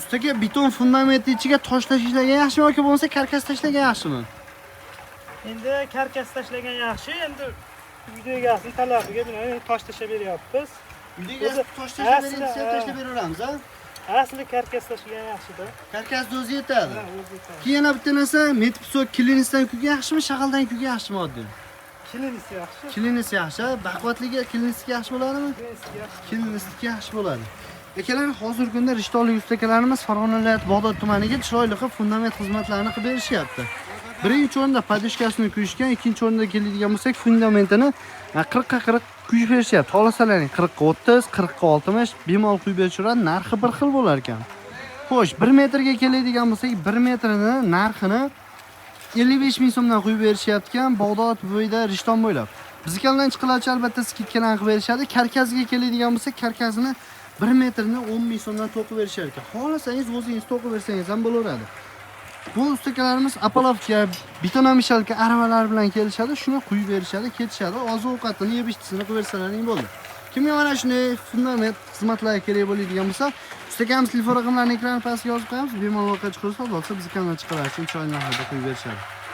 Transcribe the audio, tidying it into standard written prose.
Ustaga beton fundamentni ichiga tosh tashlagan yaxshimi yoki bo'lmasa karkas tashlagan yaxshimi? Endi karkas tashlagan yaxshi. Endi uyda egasini talabiga binoan tosh tashlab beryapmiz. Uyda tosh tashlab bersangiz, tashlab beraveramiz, ha? Aslida karkas tashlagan yaxshi-da. Karkasni o'zi yetadi. Ha, o'zi yetadi. Keyin yana bitta narsa, metr pisok klinisdan yukga yaxshimi, shag'aldan yukga yaxshimi oddiy? Klinisi yaxshi. Klinis yaxshi, baquvvatligi klinisga yaxshi bo'ladimi? Klinisi yaxshi. Klinisga yaxshi bo'ladi. Akalar, hozirgi kunda Rishtonlik ustakalarimiz Farg'ona viloyati Bog'dod tumaniga chiroyli qilib fundament xizmatlarini qilib berishyapti. Birinchi o'rinda podyushkasini quyishgan, ikkinchi o'rinda keladigan bo'lsak, fundamentini 40 ga 40 quyib berishyapti. Xolasalaring 40 ga 30, 40 ga 60 bemalol quyib berishadi. Narxi bir xil bo'lar ekan. Xo'sh, 1 metrga keladigan bo'lsak, 1 metrini narxini 55 ming so'mdan quyib berishyapti ekan, Bog'dod bo'yida Rishton bo'ylab. Biznikidan chiqiluvchi albatta skidkalarni qilib berishadi. Karkasga keladigan bo'lsak, karkasini 1 metrini 10 ming so'mdan to'qib berishar ekan. Xohlasangiz o'zingiz to'qib bersangiz ham bo'laveradi. Bu ustakalarimiz Apolovka, betonameshalka aravalar bilan kelishadi, shuni quyib berishadi, ketishadi. Oziq-ovqatini yeb ichtisini qilib bersalaring bo'ldi. Kimga mana shunday fundament xizmatlari kerak bo'ladigan bo'lsa, ustakamiz telefon raqamlarini ekran pastiga yozib qo'yamiz. Bemalol voqea chiqarsa, bo'lsa bizga kanalga chiqarish uchun chiroyli narxda quyib berishadi.